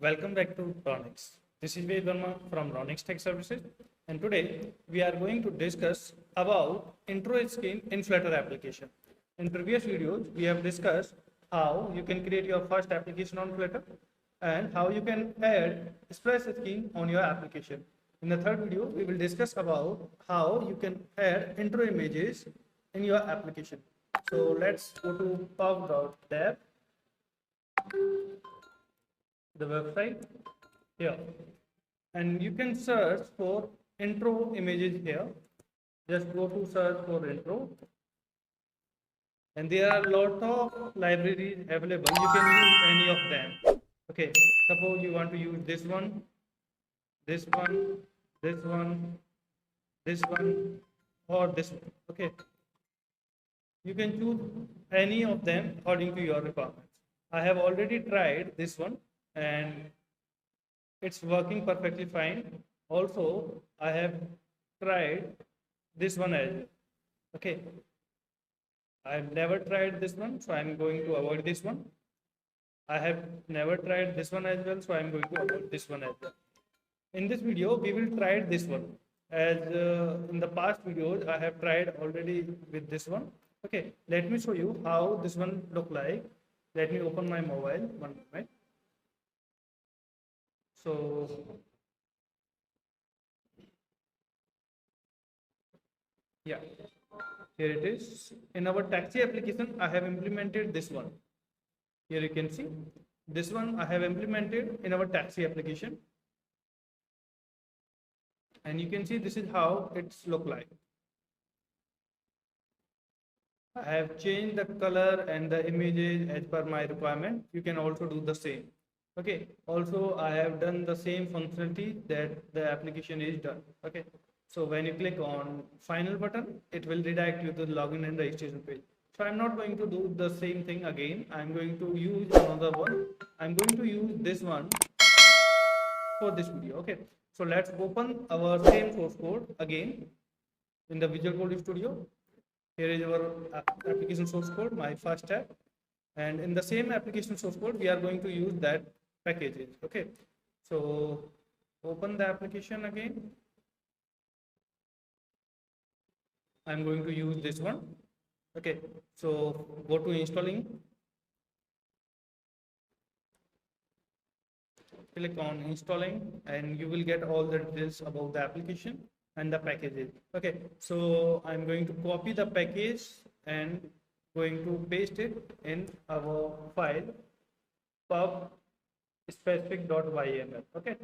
Welcome back to Raunix. This is Vedvarma from raunixtech services, and today we are going to discuss about intro skin in Flutter application. In previous videos, we have discussed how you can create your first application on Flutter and how you can add splash skin on your application. In the third video, we will discuss about how you can add intro images in your application. So let's go to pub.dev, the website here, and you can search for intro images here. Just go to search for intro, and there are a lot of libraries available. You can use any of them. Okay, suppose you want to use this one, this one, this one, this one, or this one. Okay, you can choose any of them according to your requirements. I have already tried this one and it's working perfectly fine. Also, I have tried this one as well. Okay, I've never tried this one, so I'm going to avoid this one. I have never tried this one as well, so I'm going to avoid this one as well. In this video, we will try this one, as in the past videos I have tried already with this one. Okay, let me show you how this one look like. Let me open my mobile, one moment. So yeah, here it is. In our taxi application, I have implemented this one. Here you can see this one I have implemented in our taxi application, and you can see this is how it's look like. I have changed the color and the images as per my requirement. You can also do the same. Okay, also I have done the same functionality that the application is done. Okay, so when you click on final button, it will redirect you to the login and registration page. So I'm not going to do the same thing again. I'm going to use another one. I'm going to use this one for this video. Okay, so let's open our same source code again in the Visual Code Studio. Here is our application source code, my first app, and in the same application source code we are going to use that packages. Okay, so open the application again. I'm going to use this one. Okay, so go to installing, click on installing, and you will get all the details about the application and the packages. Okay, so I'm going to copy the package and going to paste it in our file pub specific.yml. Okay,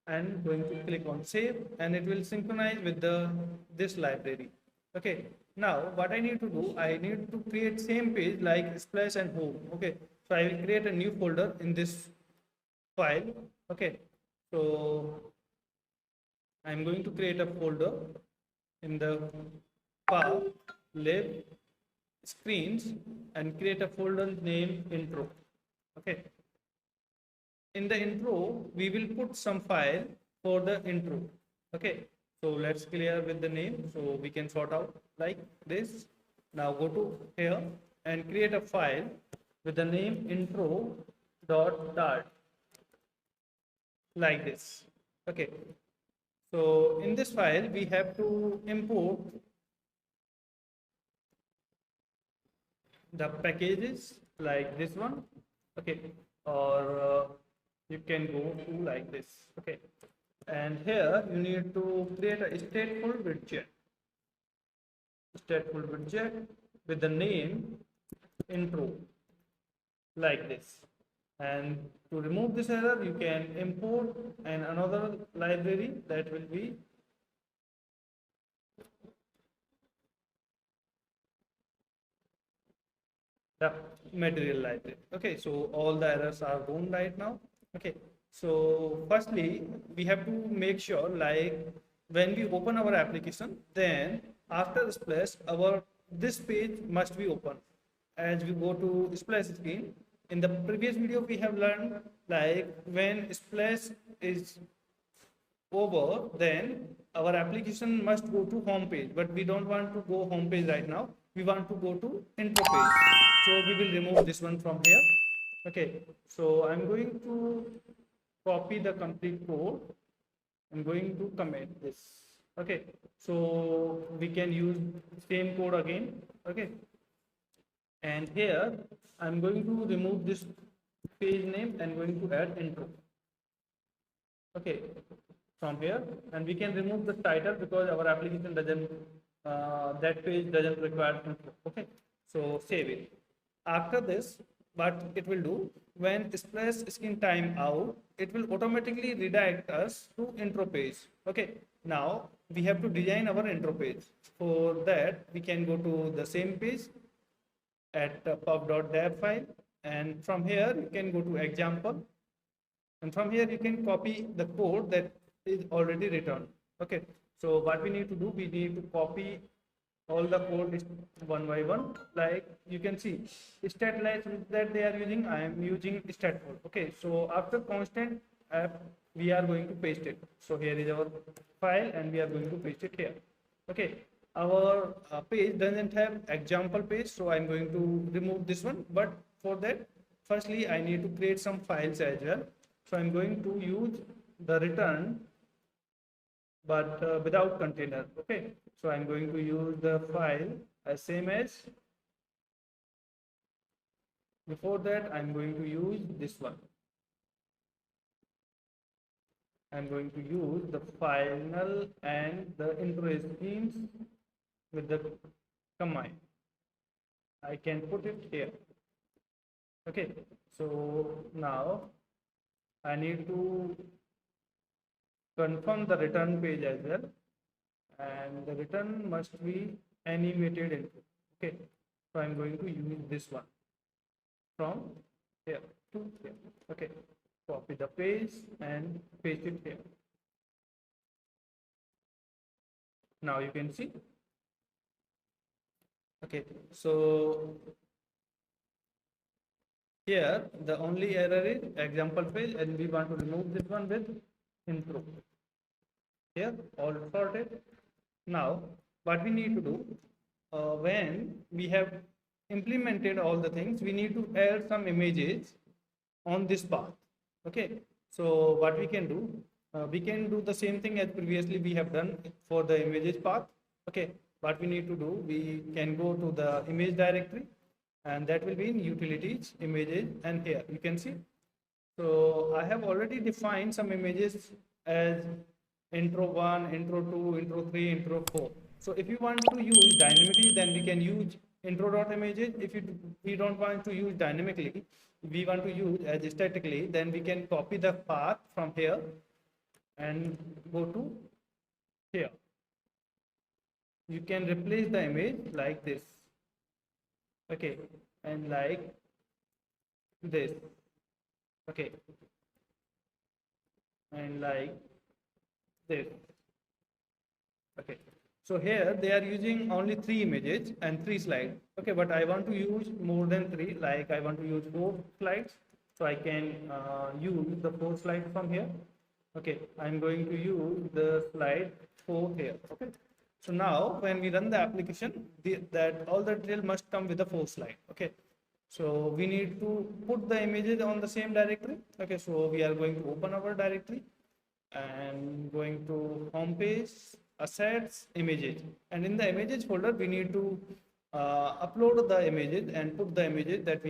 and going to click on save, and it will synchronize with the this library. Okay, now what I need to do, I need to create same page like splash and home. Okay, so I will create a new folder in this file. Okay, so I'm going to create a folder in the path lib screens and create a folder named intro. Okay, in the intro we will put some file for the intro. Okay, so let's clear with the name so we can sort out like this. Now go to here and create a file with the name intro.dart like this. Okay, so in this file we have to import the packages like this one. Okay, or you can go to like this. Okay, and here you need to create a stateful widget with the name intro like this. And to remove this error, you can import another library that will be the material library. Okay, so all the errors are gone right now. Okay, so firstly we have to make sure like when we open our application, then after splash this page must be open. As we go to splash screen, in the previous video we have learned like when splash is over, then our application must go to home page, but we don't want to go home page right now. We want to go to intro page, so we will remove this one from here. Okay, so I'm going to copy the complete code. I'm going to commit this. Okay, so we can use same code again. Okay, and here I'm going to remove this page name and going to add intro. Okay, from here, and we can remove the title because our application doesn't that page doesn't require intro. Okay, so save it. After this, what it will do, when express skin time out, it will automatically redirect us to intro page. Okay, now we have to design our intro page. For that, we can go to the same page at pub.dev file, and from here you can go to example, and from here you can copy the code that is already written. Okay, so what we need to do, we need to copy all the code is one by one. Like you can see statlight that they are using, I am using statcode. Okay, so after constant app we are going to paste it. So here is our file and we are going to paste it here. Okay, our page doesn't have example page, so I'm going to remove this one, but for that firstly I need to create some files as well. So I'm going to use the return but without container. Okay, so I'm going to use the file as same as before. That I'm going to use this one. I'm going to use the final and the intro schemes with the combine. I can put it here. Okay, so now I need to confirm the return page as well, and the return must be animated intro. Okay, so I'm going to use this one from here to here. Okay, copy the page and paste it here. Now you can see. Okay, so here the only error is example page, and we want to remove this one with intro. Here all sorted. Now what we need to do, when we have implemented all the things, we need to add some images on this path. Okay, so what we can do, we can do the same thing as previously we have done for the images path. Okay, what we need to do, we can go to the image directory, and that will be in utilities, images, and here you can see. So I have already defined some images as intro 1, intro 2, intro 3, intro 4. So if you want to use dynamically, then we can use intro.images. If we don't want to use dynamically, we want to use as statically, then we can copy the path from here and go to here. You can replace the image like this. Okay, and like this. Okay, and like this. Okay, so here they are using only 3 images and 3 slides. Okay, but I want to use more than 3, like I want to use 4 slides, so I can use the 4 slides from here. Okay, I'm going to use the slide 4 here. Okay, so now when we run the application, that all the detail must come with the 4 slide. Okay, so we need to put the images on the same directory. Okay, so we are going to open our directory and going to home page, assets, images, and in the images folder we need to upload the images and put the images that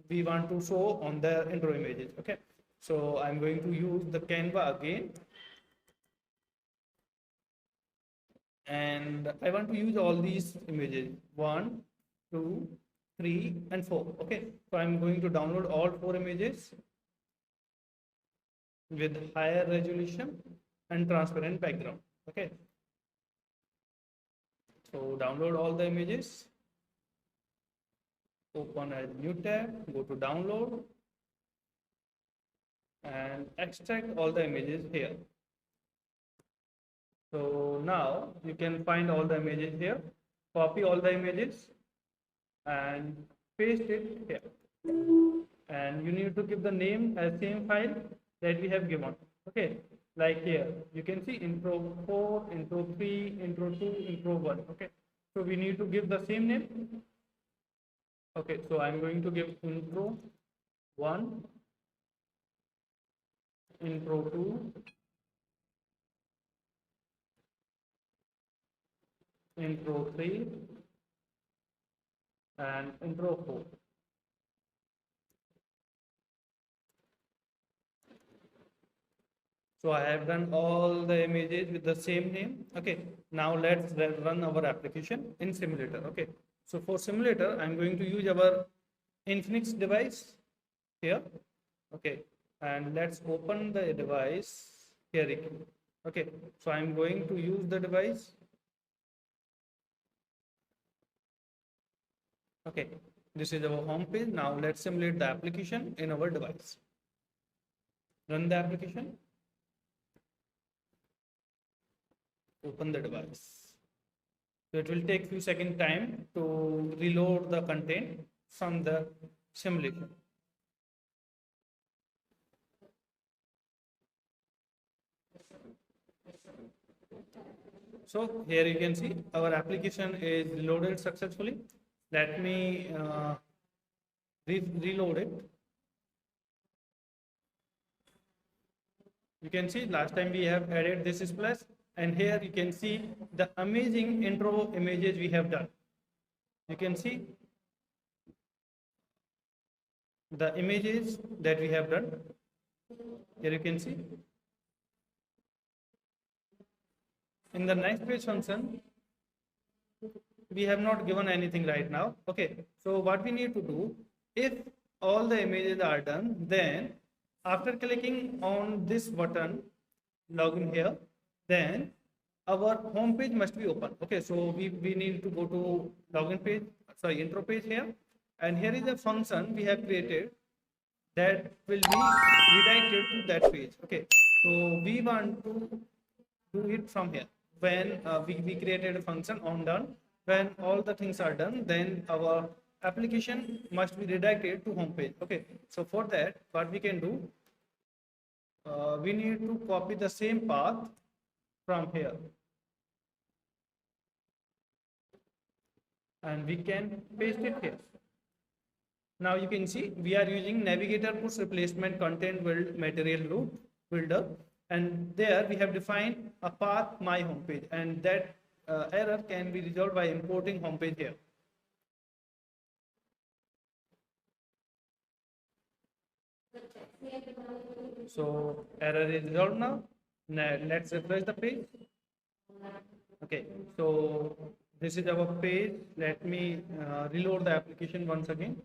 we want to show on the intro images. Okay, so I'm going to use the Canva again, and I want to use all these images 1, 2, 3, and 4. Okay, so I'm going to download all 4 images with higher resolution and transparent background. Okay, so download all the images, open a new tab, go to download, and extract all the images here. So now you can find all the images here, copy all the images and paste it here, and you need to give the name as same file that we have given. Okay, like here you can see intro 4, intro 3, intro 2, intro 1. Okay, so we need to give the same name. Okay, so I'm going to give intro 1, intro 2, intro 3, and intro 4. So I have done all the images with the same name. Okay, now let's run our application in simulator. Okay, so for simulator, I'm going to use our Infinix device here. Okay, and let's open the device here again. Okay, so I'm going to use the device. Okay, this is our home page. Now let's simulate the application in our device. Run the application. Open the device. So it will take few second time to reload the content from the simulation. So here you can see our application is loaded successfully. Let me reload it. You can see last time we have added this is plus, and here you can see the amazing intro images we have done. You can see the images that we have done. Here you can see. In the next page function, we have not given anything right now. Okay, so what we need to do, if all the images are done, then after clicking on this button, login here, then our home page must be open. Okay, so we need to go to login page, sorry, intro page here, and here is a function we have created that will be redirected to that page. Okay, so we want to do it from here. When we created a function on done, when all the things are done, then our application must be redirected to home page. Okay, so for that, what we can do, we need to copy the same path from here, and we can paste it here. Now you can see we are using navigator push replacement content build material root builder, and there we have defined a path my homepage, and that error can be resolved by importing homepage here. So error is resolved now. Let's refresh the page. Okay, so this is our page. Let me reload the application once again.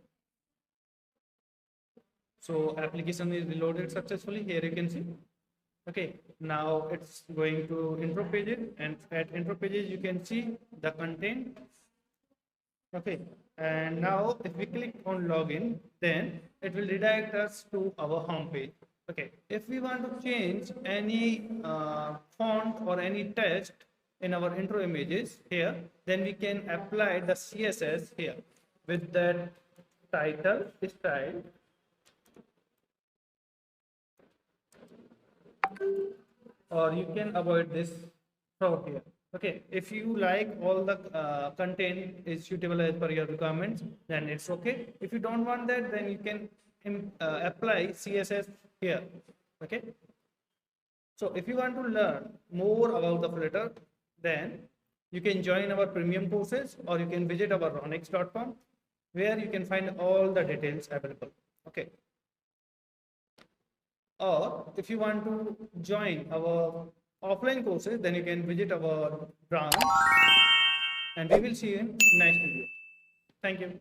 So application is reloaded successfully. Here you can see. Okay, now it's going to intro pages, and at intro pages you can see the content. Okay, and now if we click on login, then it will redirect us to our home page. Okay, if we want to change any font or any text in our intro images here, then we can apply the CSS here with that title style, or you can avoid this from here. Okay, if you like all the content is suitable as per your requirements, then it's okay. If you don't want that, then you can apply CSS here. Okay, so if you want to learn more about the Flutter, then you can join our premium courses, or you can visit our raunix.com, where you can find all the details available. Okay, or if you want to join our offline courses, then you can visit our branch, and we will see you in next video. Thank you.